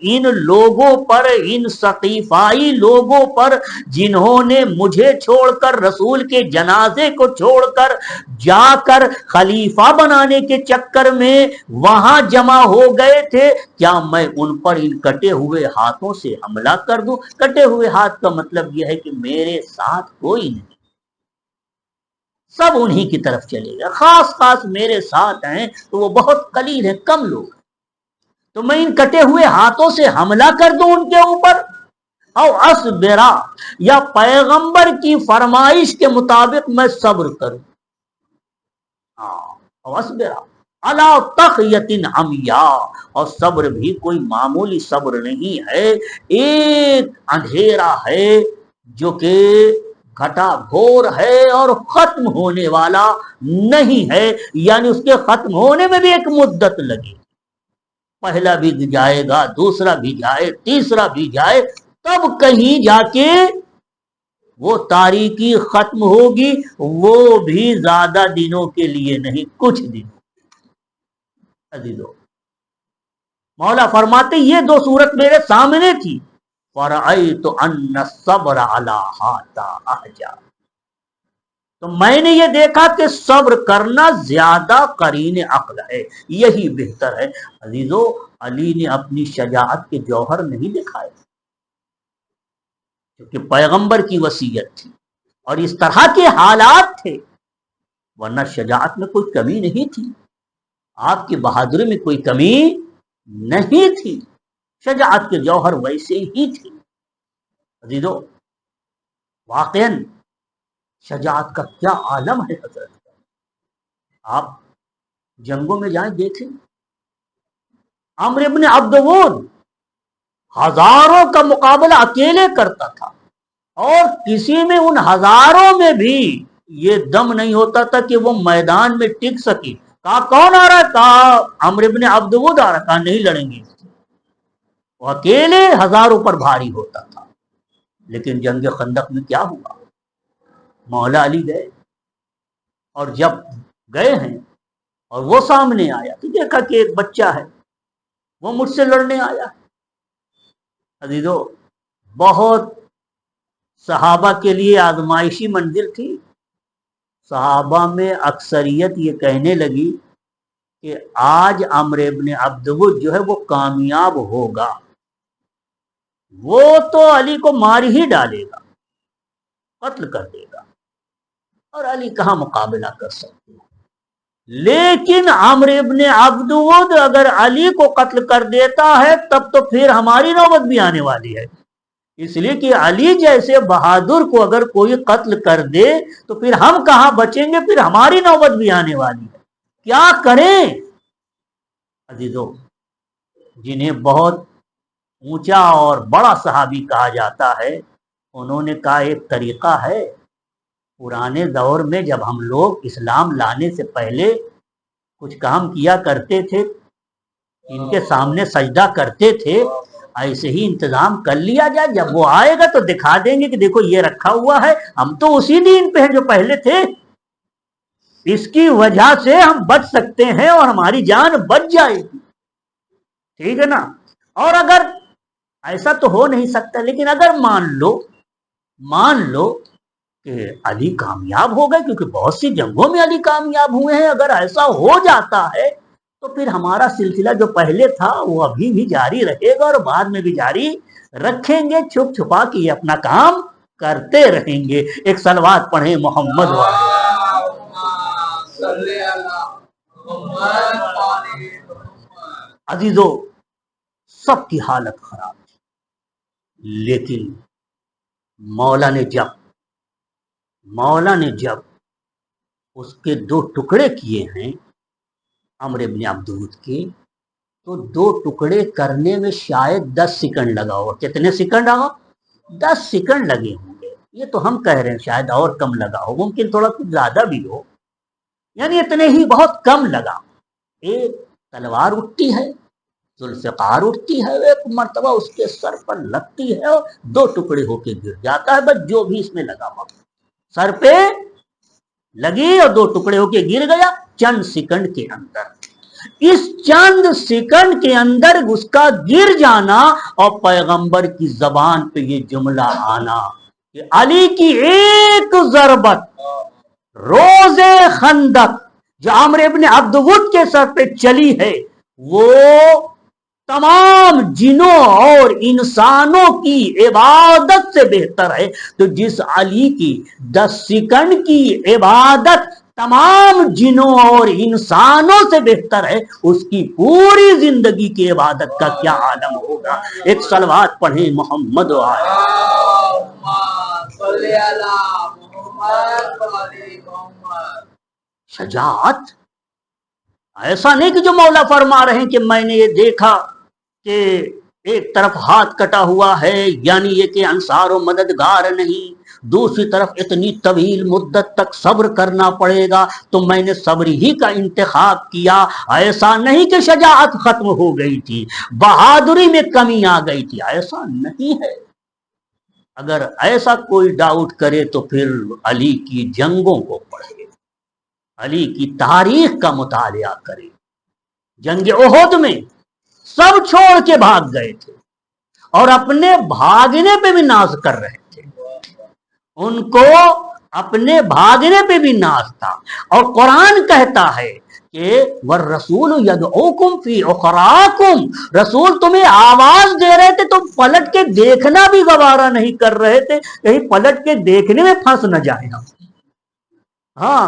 ان لوگوں پر، ان ثقیفائی لوگوں پر جنہوں نے مجھے چھوڑ کر، رسول کے جنازے کو چھوڑ کر جا کر خلیفہ بنانے کے چکر میں وہاں جمع ہو گئے تھے، کیا میں ان پر ان کٹے ہوئے ہاتھوں سے حملہ کر دوں؟ کٹے ہوئے ہاتھ کا مطلب یہ ہے کہ میرے ساتھ کوئی نہیں، سب انہی کی طرف چلے گا. خاص میرے ساتھ ہیں تو وہ بہت قلیل ہیں، کم لوگ، تو میں ان کٹے ہوئے ہاتھوں سے حملہ کر دوں ان کے اوپر. او اصبرا، یا پیغمبر کی فرمائش کے مطابق میں صبر کروں. او اصبرا علی تخیۃ عمیاء، اور صبر بھی کوئی معمولی صبر نہیں ہے، ایک اندھیرا ہے جو کہ گھٹا گھور ہے اور ختم ہونے والا نہیں ہے، یعنی اس کے ختم ہونے میں بھی ایک مدت لگے. پہلا بھی جائے گا، دوسرا بھی جائے، تیسرا بھی جائے، تب کہیں جا کے وہ تاریکی ختم ہوگی. وہ بھی زیادہ دنوں کے لیے نہیں، کچھ دن. عزیزو مولا فرماتے یہ دو صورت میرے سامنے تھی، فرأیت ان الصبر علی ھذا احجا، تو میں نے یہ دیکھا کہ صبر کرنا زیادہ قرین عقل ہے، یہی بہتر ہے. عزیزو علی نے اپنی شجاعت کے جوہر نہیں دکھائے، کیونکہ پیغمبر کی وصیت تھی اور اس طرح کے حالات تھے، ورنہ شجاعت میں کوئی کمی نہیں تھی، آپ کی بہادری میں کوئی کمی نہیں تھی، شجاعت کے جوہر ویسے ہی تھے. عزیزو واقعاً شجاعت کا کیا عالم ہے حضرت. آپ جنگوں میں جائیں دیکھیں، عمرو ابن عبد ود ہزاروں کا مقابلہ اکیلے کرتا تھا، اور کسی میں ان ہزاروں میں بھی یہ دم نہیں ہوتا تھا کہ وہ میدان میں ٹک سکے. کہا کون آ رہا ہے؟ کہا عمرو ابن عبد ود آ رہا ہے. کہا نہیں لڑیں گے. وہ اکیلے ہزاروں پر بھاری ہوتا تھا. لیکن جنگ خندق میں کیا ہوا؟ مولا علی گئے، اور جب گئے ہیں اور وہ سامنے آیا تو دیکھا کہ ایک بچہ ہے، وہ مجھ سے لڑنے آیا. عزیزو بہت صحابہ کے لیے آزمائشی منزل تھی. صحابہ میں اکثریت یہ کہنے لگی کہ آج عمرو ابن عبد ود جو ہے وہ کامیاب ہوگا، وہ تو علی کو مار ہی ڈالے گا، قتل کر دے گا، اور علی کہاں مقابلہ کر سکتے ہیں. لیکن عمرو ابن عبد ود اگر علی کو قتل کر دیتا ہے تب تو پھر ہماری نوبت بھی آنے والی ہے. اس لیے کہ علی جیسے بہادر کو اگر کوئی قتل کر دے تو پھر ہم کہاں بچیں گے، پھر ہماری نوبت بھی آنے والی ہے. کیا کریں؟ عزیزو جنہیں بہت اونچا اور بڑا صحابی کہا جاتا ہے، انہوں نے کہا ایک طریقہ ہے، پرانے دور میں جب ہم لوگ اسلام لانے سے پہلے کچھ کام کیا کرتے تھے، ان کے سامنے سجدہ کرتے تھے، ایسے ہی انتظام کر لیا جائے، جب وہ آئے گا تو دکھا دیں گے کہ دیکھو یہ رکھا ہوا ہے، ہم تو اسی دین پہ ہیں جو پہلے تھے، اس کی وجہ سے ہم بچ سکتے ہیں اور ہماری جان بچ جائے گی، ٹھیک ہے نا۔ اور اگر ایسا تو ہو نہیں سکتا، لیکن اگر مان لو کہ علی کامیاب ہو گئے، کیونکہ بہت سی جنگوں میں علی کامیاب ہوئے ہیں، اگر ایسا ہو جاتا ہے تو پھر ہمارا سلسلہ جو پہلے تھا وہ ابھی بھی جاری رہے گا اور بعد میں بھی جاری رکھیں گے، چھپ چھپا کے اپنا کام کرتے رہیں گے۔ ایک صلوات پڑھیں محمد والے۔ عزیزو، سب کی حالت خراب تھی، لیکن مولا نے جب اس کے 2 ٹکڑے کیے ہیں عمرو بن عبدود کے، تو 2 ٹکڑے کرنے میں شاید 10 سیکنڈ لگا ہوگا۔ کتنے سیکنڈ آگا؟ 10 سیکنڈ لگے ہوں گے، یہ تو ہم کہہ رہے ہیں، شاید اور کم لگا ہو، ممکن تھوڑا کچھ زیادہ بھی ہو، یعنی اتنے ہی، بہت کم لگا۔ ایک تلوار اٹھتی ہے، ذوالفقار اٹھتی ہے، ایک مرتبہ اس کے سر پر لگتی ہے اور 2 ٹکڑے ہو کے گر جاتا ہے، بس جو بھی اس میں لگا ہوا سر پہ لگی اور 2 ٹکڑے ہو کے گر گیا چند سیکنڈ کے اندر۔ اس چند سیکنڈ کے اندر اس کا گر جانا اور پیغمبر کی زبان پہ یہ جملہ آنا کہ علی کی ایک ضربت روز خندق جو عمرو بن عبدود کے سر پہ چلی ہے، وہ تمام جنوں اور انسانوں کی عبادت سے بہتر ہے۔ تو جس علی کی 10 سیکنڈ کی عبادت تمام جنوں اور انسانوں سے بہتر ہے، اس کی پوری زندگی کی عبادت کا کیا عالم ہوگا۔ ایک صلوات پڑھیں محمد وعلی۔ شجاعت ایسا نہیں کہ جو مولا فرما رہے ہیں کہ میں نے یہ دیکھا کہ ایک طرف ہاتھ کٹا ہوا ہے، یعنی یہ کہ انصار و مددگار نہیں، دوسری طرف اتنی طویل مدت تک صبر کرنا پڑے گا تو میں نے صبر ہی کا انتخاب کیا۔ ایسا نہیں کہ شجاعت ختم ہو گئی تھی، بہادری میں کمی آ گئی تھی، ایسا نہیں ہے۔ اگر ایسا کوئی ڈاؤٹ کرے تو پھر علی کی جنگوں کو پڑھے، علی کی تاریخ کا مطالعہ کرے۔ جنگ احد میں سب چھوڑ کے بھاگ گئے تھے اور اپنے بھاگنے پہ بھی ناز کر رہے تھے، ان کو اپنے بھاگنے پہ بھی ناز تھا، اور قرآن کہتا ہے کہ والرسول یدعوکم فی اخراکم، رسول تمہیں آواز دے رہے تھے، تم پلٹ کے دیکھنا بھی گوارا نہیں کر رہے تھے، کہیں پلٹ کے دیکھنے میں پھنس نہ جائیں ہم۔ ہاں،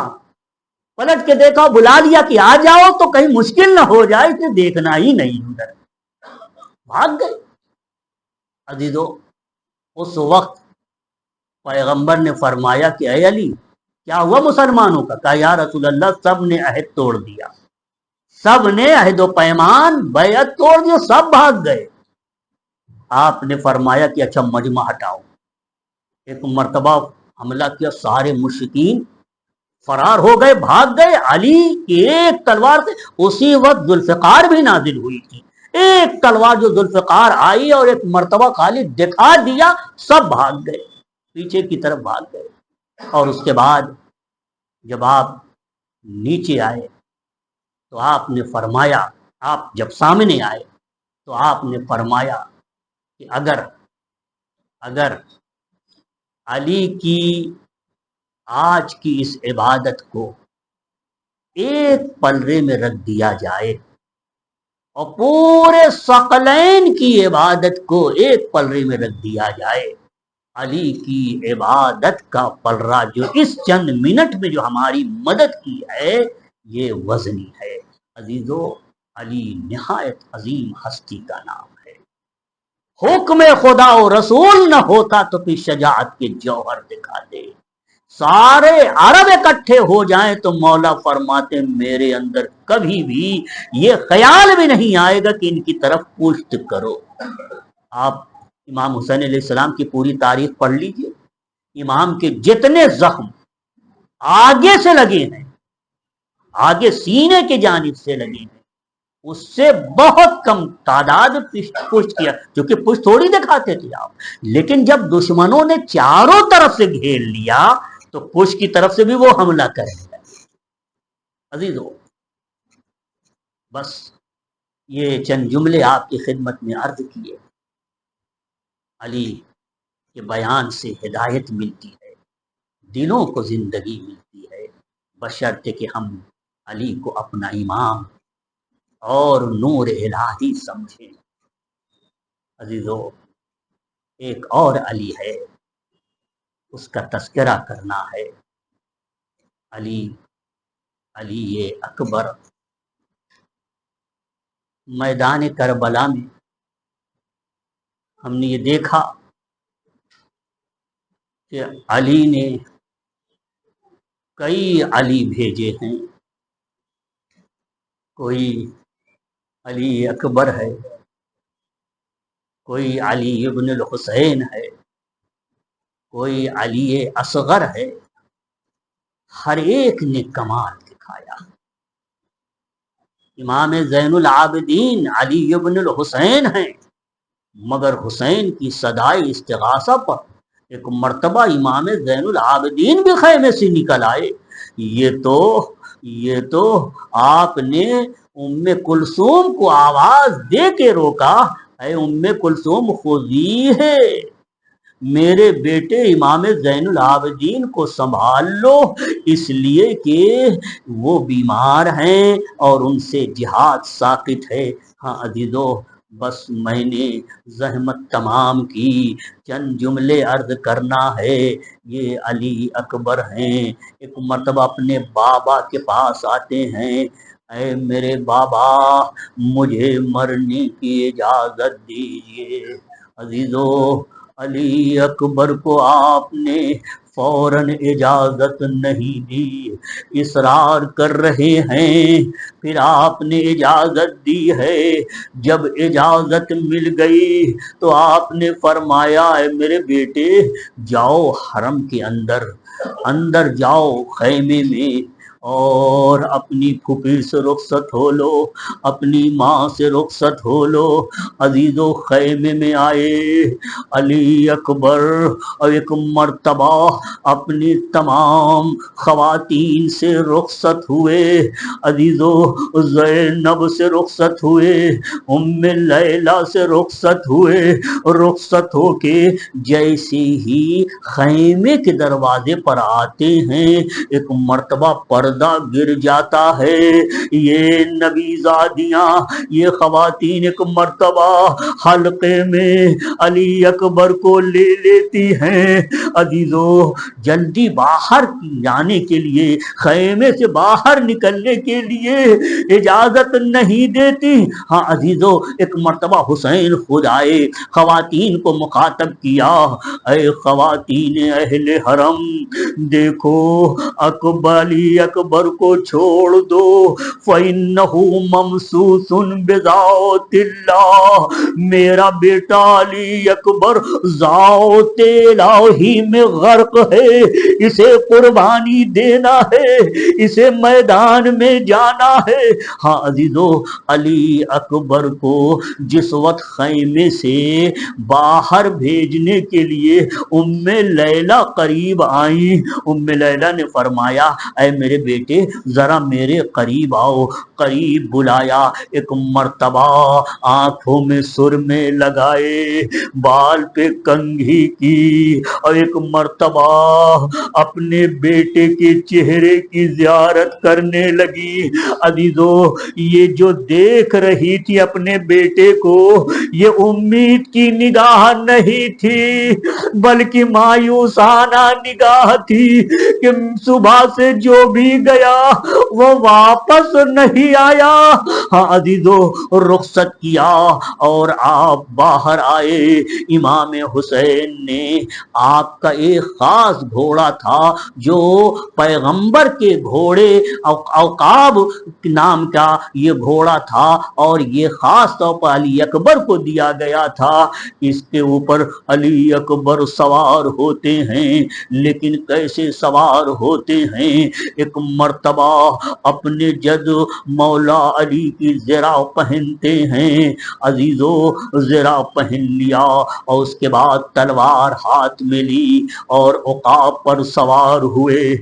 پلٹ کے دیکھا، بلا لیا کہ آ جاؤ تو کہیں مشکل نہ ہو جائے، اسے دیکھنا ہی نہیں، ادھر بھاگ گئے۔ عزیزو، اس وقت پیغمبر نے فرمایا کہ اے علی کیا ہوا مسلمانوں کا؟ کہا یا رسول اللہ سب نے عہد توڑ دیا، سب نے عہد و پیمان بیعت توڑ دیا، سب بھاگ گئے۔ آپ نے فرمایا کہ اچھا مجمع ہٹاؤ۔ ایک مرتبہ حملہ کیا، سارے مشرکین فرار ہو گئے، بھاگ گئے، علی کی ایک تلوار سے اسی وقت ذوالفقار بھی نازل ہوئی تھی، ایک تلوار جو ذوالفقار آئی اور ایک مرتبہ خالی دکھا دیا، سب بھاگ گئے، پیچھے کی طرف بھاگ گئے۔ اور اس کے بعد جب آپ نیچے آئے تو آپ نے فرمایا، آپ جب سامنے آئے تو آپ نے فرمایا کہ اگر علی کی آج کی اس عبادت کو ایک پلڑے میں رکھ دیا جائے اور پورے ثقلین کی عبادت کو ایک پلڑے میں رکھ دیا جائے، علی کی عبادت کا پلڑا جو اس چند منٹ میں جو ہماری مدد کی ہے، یہ وزنی ہے۔ عزیزو، علی نہایت عظیم ہستی کا نام ہے۔ حکم خدا و رسول نہ ہوتا تو پھر شجاعت کے جوہر دکھاتے، سارے عرب اکٹھے ہو جائیں تو مولا فرماتے میرے اندر کبھی بھی یہ خیال بھی نہیں آئے گا کہ ان کی طرف پشت کرو۔ آپ امام حسین علیہ السلام کی پوری تاریخ پڑھ لیجئے، امام کے جتنے زخم آگے سے لگے ہیں، آگے سینے کے جانب سے لگے ہیں، اس سے بہت کم تعداد پشت کیا، کیونکہ پشت تھوڑی دکھاتے تھے آپ، لیکن جب دشمنوں نے چاروں طرف سے گھیر لیا تو پشت کی طرف سے بھی وہ حملہ کریں گے۔ عزیزو، بس یہ چند جملے آپ کی خدمت میں عرض کیے۔ علی کے بیان سے ہدایت ملتی ہے، دلوں کو زندگی ملتی ہے، بشرطے کہ ہم علی کو اپنا امام اور نور الہی سمجھیں۔ عزیزو، ایک اور علی ہے، اس کا تذکرہ کرنا ہے، علی اکبر۔ میدان کربلا میں ہم نے یہ دیکھا کہ علی نے کئی علی بھیجے ہیں، کوئی علی اکبر ہے، کوئی علی ابن الحسین ہے، کوئی علی اصغر ہے، ہر ایک نے کمال دکھایا۔ امام زین العابدین علی ابن الحسین ہیں، مگر حسین کی صدائے استغاثہ پر ایک مرتبہ امام زین العابدین بھی خیمے سے نکل آئے۔ یہ تو آپ نے ام کلثوم کو آواز دے کے روکا، اے ام کلثوم خذی ہے، میرے بیٹے امام زین العابدین کو سنبھال لو، اس لیے کہ وہ بیمار ہیں اور ان سے جہاد ساقط ہے۔ ہاں عزیزو، بس میں نے زحمت تمام کی، چند جملے عرض کرنا ہے۔ یہ علی اکبر ہیں، ایک مرتبہ اپنے بابا کے پاس آتے ہیں، اے میرے بابا مجھے مرنے کی اجازت دیجیے۔ عزیزو، علی اکبر کو آپ نے فوراً اجازت نہیں دی، اصرار کر رہے ہیں، پھر آپ نے اجازت دی ہے۔ جب اجازت مل گئی تو آپ نے فرمایا، اے میرے بیٹے جاؤ حرم کے اندر جاؤ خیمے میں، اور اپنی پھوپھی سے رخصت ہو لو، اپنی ماں سے رخصت ہو لو۔ عزیزو، خیمے میں آئے علی اکبر، اور ایک مرتبہ اپنی تمام خواتین سے رخصت ہوئے۔ عزیزو، زینب سے رخصت ہوئے، ام لیلہ سے رخصت ہوئے، رخصت ہو کے جیسے ہی خیمے کے دروازے پر آتے ہیں، ایک مرتبہ پردہ گر جاتا ہے۔ یہ نبی زادیاں، یہ خواتین ایک مرتبہ حلقے میں علی اکبر کو لے لیتی ہیں۔ عزیزو، جلدی باہر جانے کے لیے، خیمے سے باہر نکلنے کے لیے اجازت نہیں دیتی۔ ہاں عزیزو، ایک مرتبہ حسین خود آئے، خواتین کو مخاطب کیا، اے خواتین اہل حرم، دیکھو علی اکبر کو چھوڑ دو، فَإِنَّهُ مَمْسُوسٌ بِذَاتِ اللَّهِ، میرا بیٹا علی اکبر ذات الہی میں غرق ہے، اسے قربانی دینا ہے، اسے میدان میں جانا ہے۔ ہاں عزیزو، علی اکبر کو جس وقت خیمے سے باہر بھیجنے کے لیے ام لیلہ قریب آئیں، ام لیلہ نے فرمایا، اے میرے بیٹے ذرا میرے قریب آؤ۔ قریب بلایا، ایک مرتبہ آنکھوں میں سرمے لگائے، بال پہ کنگھی کی، اور ایک مرتبہ اپنے بیٹے کے چہرے کی زیارت کرنے لگی۔ عزیزو، یہ جو دیکھ رہی تھی اپنے بیٹے کو، یہ امید کی نگاہ نہیں تھی، بلکہ مایوسانہ نگاہ تھی کہ صبح سے جو بھی گیا، وہ واپس نہیں آیا۔ ہاں عزیزو، رخصت کیا اور آپ باہر آئے۔ امام حسین نے آپ کا ایک خاص گھوڑا تھا جو پیغمبر کے گھوڑے عقاب نام کا یہ گھوڑا تھا، اور یہ خاص طور پر علی اکبر کو دیا گیا تھا۔ اس کے اوپر علی اکبر سوار ہوتے ہیں، لیکن کیسے سوار ہوتے ہیں؟ ایک مرتبہ اپنے جد مولا علی کی زرہ پہنتے ہیں، عزیزو زرہ پہن لیا اور اس کے بعد تلوار ہاتھ میں لی اور عقاب پر سوار ہوئے،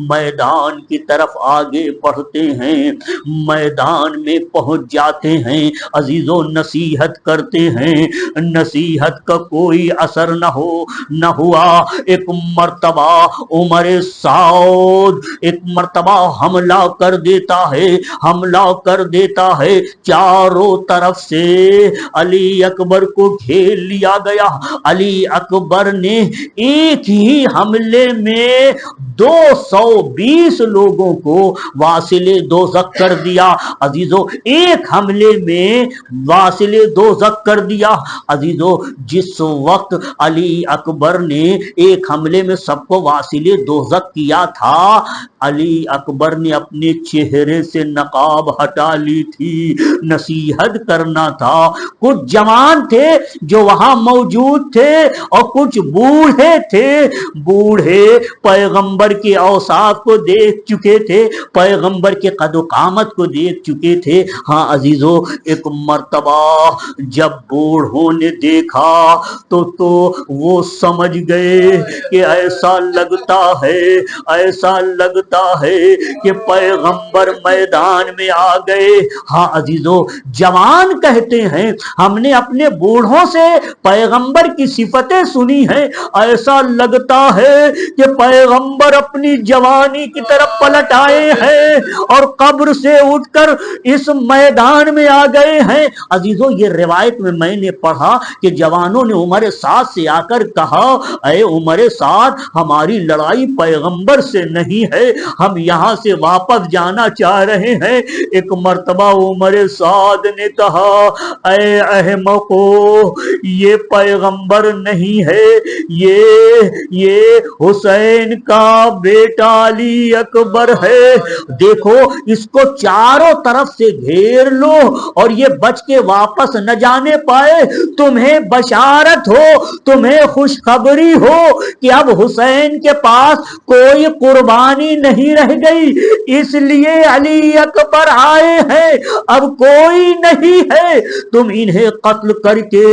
میدان کی طرف آگے بڑھتے ہیں، میدان میں پہنچ جاتے ہیں۔ عزیزو نصیحت کرتے ہیں، نصیحت کا کوئی اثر نہ ہوا۔ ایک مرتبہ عمر سعود ایک مرتبہ حملہ کر دیتا ہے، چاروں طرف سے علی اکبر کو گھیر لیا گیا۔ علی اکبر نے ایک ہی حملے میں 220 لوگوں کو واصل دوزخ کر دیا۔ عزیزو ایک حملے میں واصل دوزخ کر دیا۔ عزیزو جس وقت علی اکبر نے ایک حملے میں سب کو واصل دوزخ کیا تھا، علی اکبر نے اپنے چہرے سے نقاب ہٹا لی تھی، نصیحت کرنا تھا۔ کچھ جوان تھے جو وہاں موجود تھے اور کچھ بوڑھے تھے، بوڑھے پیغمبر کے اوصاف کو دیکھ چکے تھے، پیغمبر کے قد و قامت کو دیکھ چکے تھے۔ ہاں عزیزو، ایک مرتبہ جب بوڑھوں نے دیکھا تو وہ سمجھ گئے کہ ایسا لگتا ہے کہ پیغمبر میدان میں آ گئے۔ ہاں عزیزو، جوان کہتے ہیں ہم نے اپنے بوڑھوں سے پیغمبر کی صفتیں سنی ہیں، ایسا لگتا ہے کہ پیغمبر اپنی جوانی کی طرف پلٹ آئے ہیں اور قبر سے اٹھ کر اس میدان میں آ گئے ہیں۔ عزیزو یہ روایت میں نے پڑھا کہ جوانوں نے عمر سعد سے آ کر کہا، اے عمر سعد، ہماری لڑائی پیغمبر سے نہیں ہے، ہم یہاں سے واپس جانا چاہ رہے ہیں۔ ایک مرتبہ عمر سعد نے کہا، اے احمقو، یہ پیغمبر نہیں ہے، یہ حسین کا بیٹا علی اکبر ہے۔ دیکھو اس کو چاروں طرف سے گھیر لو اور یہ بچ کے واپس نہ جانے پائے۔ تمہیں بشارت ہو، تمہیں خوشخبری ہو کہ اب حسین کے پاس کوئی قربانی نہیں رہ گئی، اس لیے علی اکبر آئے ہیں، اب کوئی نہیں ہے۔ تم انہیں قتل کر کے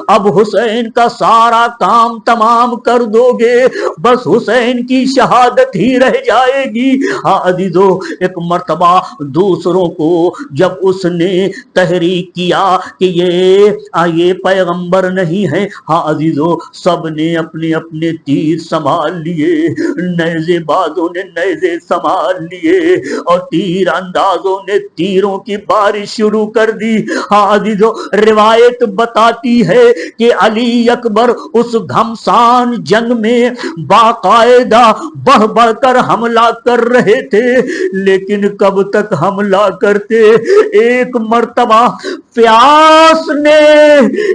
اب حسین کا سارا کام تمام کر دو گے، بس حسین کی شہادت ہی رہ جائے گی۔ ہاں عزیزو، ایک مرتبہ دوسروں کو جب اس نے تحریک کیا کہ یہ پیغمبر نہیں ہے، ہاں عزیزو، سب نے اپنے اپنے تیر سنبھال لیے، نیزے بازوں نے نیزے سنبھال لیے اور تیر اندازوں نے تیروں کی بارش شروع کر دی۔ ہاں عزیزو، روایت بتاتی ہے کہ علی اکبر اس گھمسان جنگ میں باقاعدہ بڑھ بڑھ کر حملہ کر رہے تھے، لیکن کب تک حملہ کرتے؟ ایک مرتبہ پیاس نے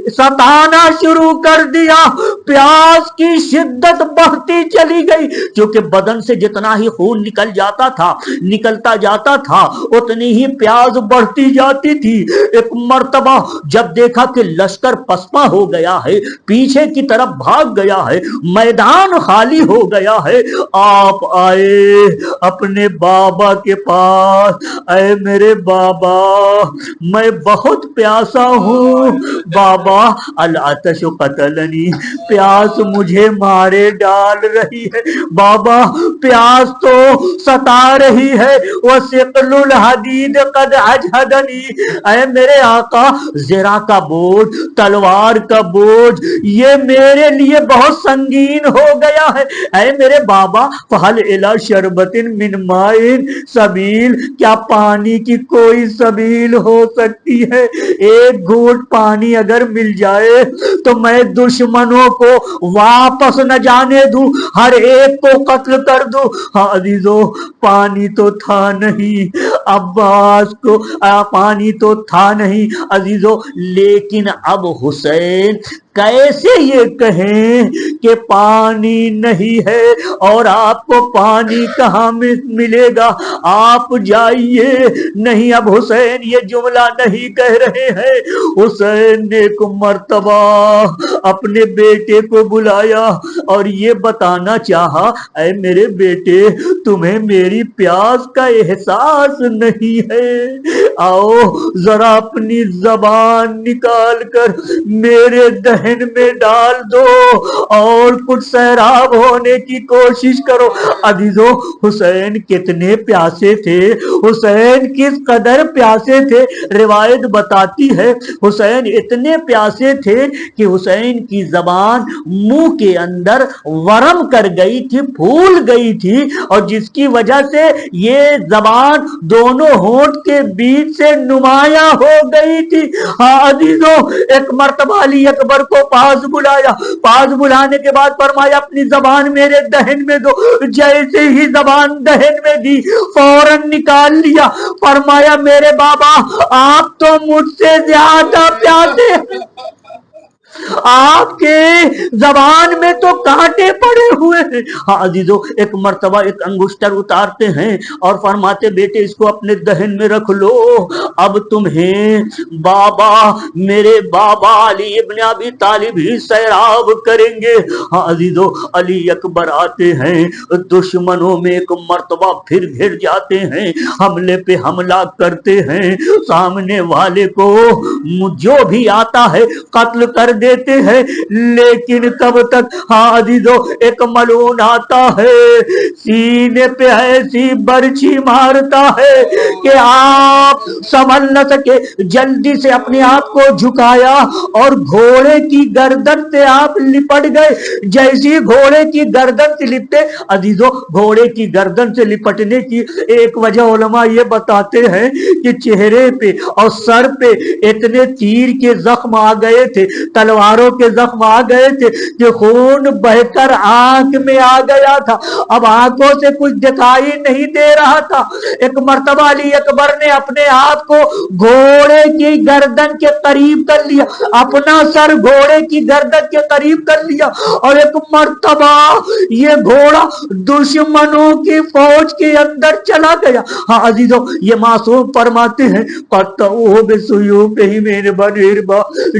ستانا شروع کر دیا، پیاس کی شدت بڑھتی چلی گئی، کیونکہ بدن سے جتنا ہی خون نکلتا جاتا تھا اتنی ہی پیاس بڑھتی جاتی تھی۔ ایک مرتبہ جب دیکھا کہ لشکر پسپا ہو گیا ہے، پیچھے کی طرف بھاگ گیا ہے، میدان خالی ہو گیا ہے، آپ آئے اپنے بابا کے پاس، اے میرے بابا، میں بہت پیاسا ہوں، بابا العطش قتلنی، پیاس مجھے مارے ڈال رہی ہے، بابا پیاس تو ستا رہی ہے، وثقل الحدید قد اجہدنی، اے میرے آقا، زرہ کا بوجھ، تلوار کا بوجھ، یہ میرے لیے بہت سنگین ہو گیا ہے، اے میرے بابا، فہل الی شربت من ماء سبیل، کیا پانی کی کوئی سبیل ہو سکتی ہے؟ ایک گھونٹ پانی اگر مل جائے تو میں دشمنوں کو واپس نہ جانے دوں، ہر ایک کو قتل کر دوں۔ ہاں عزیزو، پانی تو تھا نہیں، عباس کو پانی تو تھا نہیں عزیزو، لیکن اب حسین کیسے یہ کہیں کہ پانی نہیں ہے اور آپ کو پانی کہاں ملے گا، آپ جائیے۔ نہیں، اب حسین یہ جملہ نہیں کہہ رہے ہیں۔ حسین نے ایک مرتبہ اپنے بیٹے کو بلایا اور یہ بتانا چاہا، اے میرے بیٹے، تمہیں میری پیاس کا احساس نہیں ہے، آؤ ذرا اپنی زبان نکال کر میرے دہن میں ڈال دو اور کچھ سیراب ہونے کی کوشش کرو۔ عزیزو، حسین کتنے پیاسے تھے، حسین کس قدر پیاسے تھے۔ روایت بتاتی ہے حسین اتنے پیاسے تھے کہ حسین کی زبان منہ کے اندر ورم کر گئی تھی، پھول گئی تھی، اور جس کی وجہ سے یہ زبان دونوں ہونٹ کے بیچ سے نمایاں ہو گئی تھی۔ ہاں عزیزو، ایک مرتبہ علی اکبر کو پاس بلایا، پاس بلانے کے بعد فرمایا اپنی زبان میرے دہن میں دو۔ جیسے ہی زبان دہن میں دی فوراً نکال لیا، فرمایا میرے بابا آپ تو مجھ سے زیادہ پیاسے ہیں، آپ کے زبان میں تو کانٹے پڑے ہوئے ہیں۔ ہاں عزیزو، ایک مرتبہ ایک انگشتر اتارتے ہیں اور فرماتے بیٹے اس کو اپنے دہن میں رکھ لو، اب تمہیں بابا، میرے بابا علی ابن ابی طالب ہی سیراب کریں گے۔ ہاں عزیزو، علی اکبر آتے ہیں، دشمنوں میں ایک مرتبہ پھر گھر جاتے ہیں، حملے پہ حملہ کرتے ہیں، سامنے والے کو جو بھی آتا ہے قتل کر دیتے ہیں، لیکن تب تک ہاں عزیزو ایک ملعون آتا ہے، سینے پہ ایسی برچھی مارتا ہے کہ آپ سنبھل نہ سکے، جلدی سے اپنے آپ کو جھکایا اور گھوڑے کی گردن سے آپ لپٹ گئے۔ جیسی گھوڑے کی گردن سے لپٹے، عزیزو گھوڑے کی گردن سے لپٹنے کی ایک وجہ علماء یہ بتاتے ہیں کہ چہرے پہ اور سر پہ اتنے تیر کے زخم آ گئے تھے، تلواروں کے زخم آ گئے تھے کہ خون بہ کر آنکھ میں آ گیا تھا، اب آنکھوں سے کچھ دکھائی نہیں دے رہا تھا۔ ایک مرتبہ علی اکبر نے اپنے آپ کو گھوڑے کی گردن کے قریب کر لیا، اپنا سر گھوڑے کی گردن کے قریب کر لیا، اور ایک مرتبہ یہ گھوڑا دشمنوں کی فوج کے اندر چلا گیا۔ ہاں عزیزو، یہ معصوم فرماتے ہیں قطعوہ بسیوفہم اربا،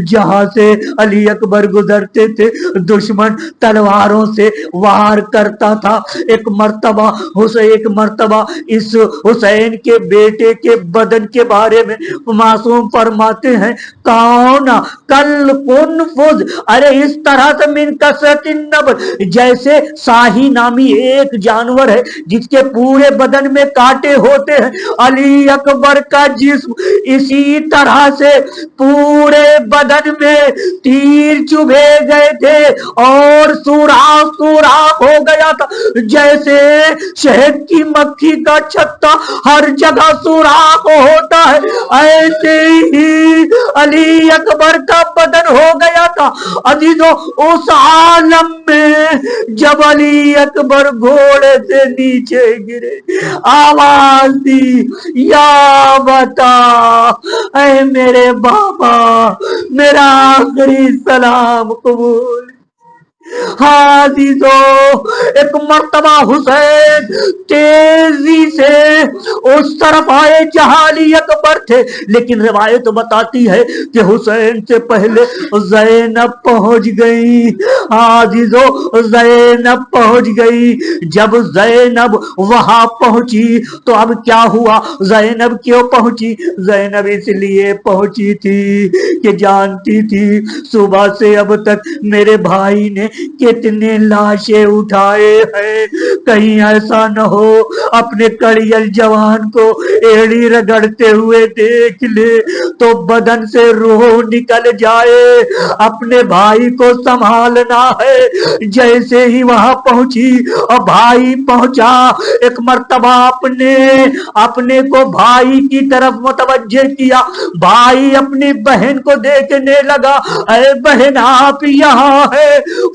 جہاں سے علی اکبر گزرتے تھے دشمن تلواروں سے وار کرتا تھا۔ ایک مرتبہ اس حسین کے بیٹے کے بدن کے بارے میں معصوم فرماتے ہیں کون کل کنفذ، ارے اس طرح سے من کثرت النبل، جیسے ساہی نامی ایک جانور ہے جس کے پورے بدن میں کانٹے ہوتے ہیں، علی اکبر کا جسم اسی طرح سے پورے بدن میں تیر چبھے گئے تھے اور سوراخ ہو گیا تھا، جیسے شہد کی مکھی کا چھتا ہر جگہ سوراخ ہوتا ہے، ایسے ہی علی اکبر کا بدن ہو گیا تھا۔ عزیزو، اس عالم میں جب علی اکبر گھوڑے سے نیچے گرے، آواز دی یا بتا، اے میرے بابا، میرا آخری سلام قبول۔ ہاں عزیزو، ایک مرتبہ حسین تیزی سے اس طرف آئے جہاں علی اکبر تھے، لیکن روایت بتاتی ہے کہ حسین سے پہلے زینب پہنچ گئی۔ ہاں عزیزو، زینب پہنچ گئی۔ جب زینب وہاں پہنچی تو اب کیا ہوا؟ زینب کیوں پہنچی؟ زینب اس لیے پہنچی تھی کہ جانتی تھی صبح سے اب تک میرے بھائی نے کتنے لاشیں اٹھائے ہیں، کہیں ایسا نہ ہو اپنے کڑیل جوان کو ایڑی رگڑتے ہوئے دیکھ لے تو بدن سے روح نکل جائے، اپنے بھائی کو سنبھالنا ہے۔ جیسے ہی وہاں پہنچی اور بھائی پہنچا، ایک مرتبہ اپنے کو بھائی کی طرف متوجہ کیا، بھائی اپنی بہن کو دیکھنے لگا، اے بہن آپ یہاں ہے؟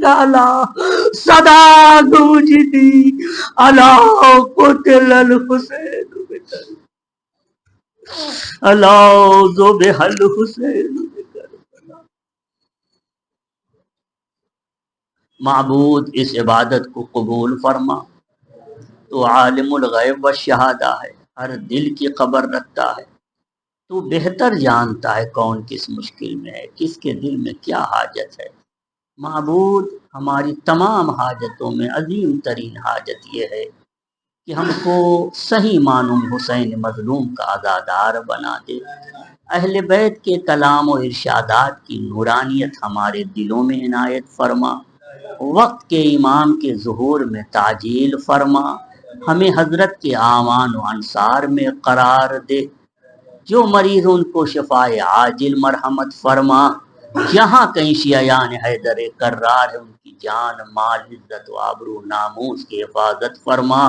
کا الا صدا گونجتی الا قتل الحسین الا ذبح الحسین. معبود اس عبادت کو قبول فرما. تو عالم الغیب و شہادہ ہے، ہر دل کی خبر رکھتا ہے. تو بہتر جانتا ہے کون کس مشکل میں ہے، کس کے دل میں کیا حاجت ہے. معبود ہماری تمام حاجتوں میں عظیم ترین حاجت یہ ہے کہ ہم کو صحیح معنوں میں حسین مظلوم کا عزادار بنا دے. اہل بیت کے کلام و ارشادات کی نورانیت ہمارے دلوں میں عنایت فرما. وقت کے امام کے ظہور میں تعجیل فرما. ہمیں حضرت کے آوان و انصار میں قرار دے. جو مریض ان کو شفائے عاجل مرحمت فرما. جہاں کہیں شیعان حیدر کرار ہے ان کی جان مال عزت و آبرو ناموس کی حفاظت فرما.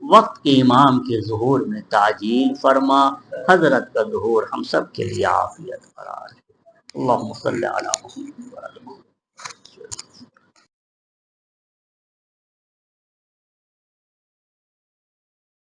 وقت کے امام کے ظہور میں تعجیل فرما. حضرت کا ظہور ہم سب کے لیے عافیت قرار ہے. اللہم صلی علی محمد.